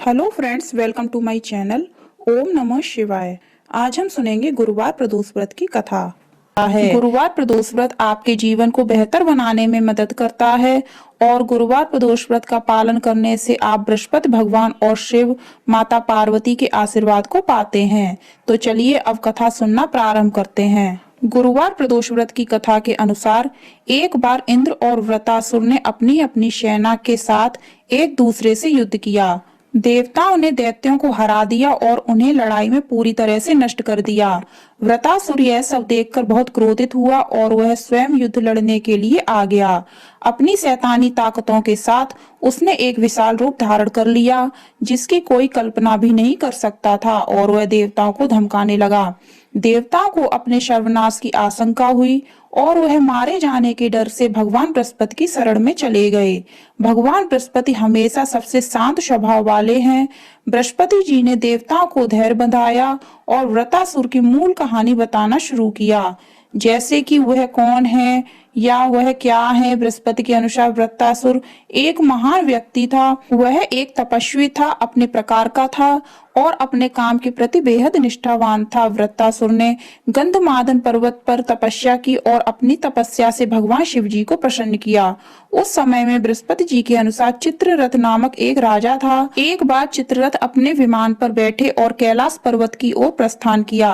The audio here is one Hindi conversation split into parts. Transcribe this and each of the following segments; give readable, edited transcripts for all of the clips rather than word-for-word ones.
Hello friends, welcome to my channel. ओम नमः शिवाय। आज हम सुनेंगे गुरुवार प्रदोष व्रत की कथा है। गुरुवार प्रदोष व्रत आपके जीवन को बेहतर बनाने में मदद करता है और गुरुवार प्रदोष व्रत का पालन करने से आप बृहस्पति भगवान और शिव माता पार्वती के आशीर्वाद को पाते हैं। तो चलिए अब कथा सुनना प्रारंभ करते हैं। गुरुवार प्रदोष व्रत की कथा के अनुसार एक बार इंद्र और वृत्रासुर ने अपनी अपनी सेना के साथ एक दूसरे से युद्ध किया। देवताओं ने दैत्यों को हरा दिया और उन्हें लड़ाई में पूरी तरह से नष्ट कर दिया। वृत्रासुर यह सब देखकर बहुत क्रोधित हुआ और वह स्वयं युद्ध लड़ने के लिए आ गया। अपनी शैतानी ताकतों के साथ उसने एक विशाल रूप धारण कर लिया जिसकी कोई कल्पना भी नहीं कर सकता था और वह देवताओं को धमकाने लगा। देवताओं को अपने सर्वनाश की आशंका हुई और वह मारे जाने के डर से भगवान बृहस्पति की शरण में चले गए। भगवान बृहस्पति हमेशा सबसे शांत स्वभाव वाले हैं। बृहस्पति जी ने देवताओं को धैर्य बंधाया और वृत्रासुर की मूल कहानी बताना शुरू किया, जैसे कि वह कौन है या वह क्या है। बृहस्पति के अनुसार वृत्रासुर एक महान व्यक्ति था। वह एक तपस्वी था, अपने प्रकार का था और अपने काम के प्रति बेहद निष्ठावान था। वृत्रासुर ने गंधमादन पर्वत पर तपस्या की और अपनी तपस्या से भगवान शिव जी को प्रसन्न किया। उस समय में बृहस्पति जी के अनुसार चित्ररथ नामक एक राजा था। एक बार चित्ररथ अपने विमान पर बैठे और कैलाश पर्वत की ओर प्रस्थान किया।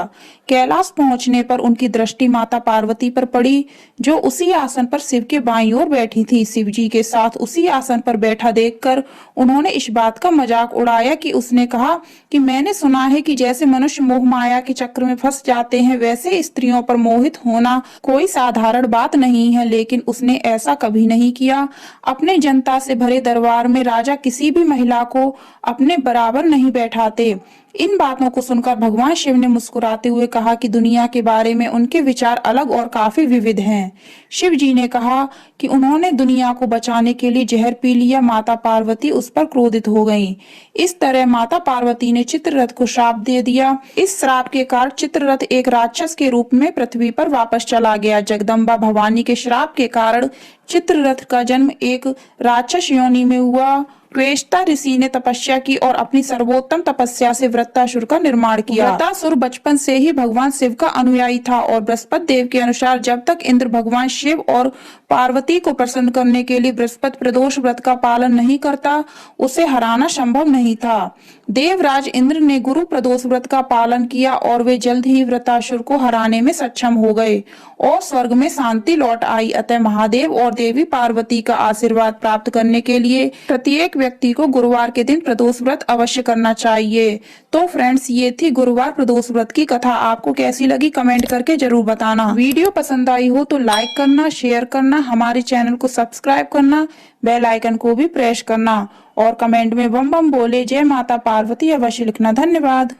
कैलाश पहुंचने पर उनकी दृष्टि माता पार्वती पर पड़ी, जो उसी आसन पर शिव के बाईं ओर बैठी थी। शिव जी के साथ उसी आसन पर बैठा देखकर उन्होंने इस बात का मजाक उड़ाया कि उसने कहा कि मैंने सुना है कि जैसे मनुष्य मोह माया के चक्र में फंस जाते हैं, वैसे स्त्रियों पर मोहित होना कोई साधारण बात नहीं है। लेकिन उसने ऐसा कभी नहीं किया। अपने जनता से भरे दरबार में राजा किसी भी महिला को अपने बराबर नहीं बैठाते। इन बातों को सुनकर भगवान शिव ने मुस्कुराते हुए कहा कि दुनिया के बारे में उनके विचार अलग और काफी विविध हैं। शिव जी ने कहा कि उन्होंने दुनिया को बचाने के लिए जहर पी लिया। माता पार्वती उस पर क्रोधित हो गईं। इस तरह माता पार्वती ने चित्ररथ को श्राप दे दिया। इस श्राप के कारण चित्ररथ एक राक्षस के रूप में पृथ्वी पर वापस चला गया। जगदम्बा भवानी के श्राप के कारण चित्ररथ का जन्म एक राक्षस योनि में हुआ। त्वष्टा ऋषि ने तपस्या की और अपनी सर्वोत्तम तपस्या से वृत्रासुर का निर्माण किया। वृत्रासुर बचपन से ही भगवान शिव का अनुयायी था और बृहस्पति देव के अनुसार जब तक इंद्र भगवान शिव और पार्वती को प्रसन्न करने के लिए बृहस्पति प्रदोष व्रत का पालन नहीं करता, उसे हराना संभव नहीं था। देवराज इंद्र ने गुरु प्रदोष व्रत का पालन किया और वे जल्द ही वृत्रासुर को हराने में सक्षम हो गए और स्वर्ग में शांति लौट आई। अतः महादेव और देवी पार्वती का आशीर्वाद प्राप्त करने के लिए प्रत्येक व्यक्ति को गुरुवार के दिन प्रदोष व्रत अवश्य करना चाहिए। तो फ्रेंड्स, ये थी गुरुवार प्रदोष व्रत की कथा। आपको कैसी लगी कमेंट करके जरूर बताना। वीडियो पसंद आई हो तो लाइक करना, शेयर करना, हमारे चैनल को सब्सक्राइब करना, बेल आइकन को भी प्रेस करना और कमेंट में बम बम बोले जय माता पार्वती अवश्य लिखना। धन्यवाद।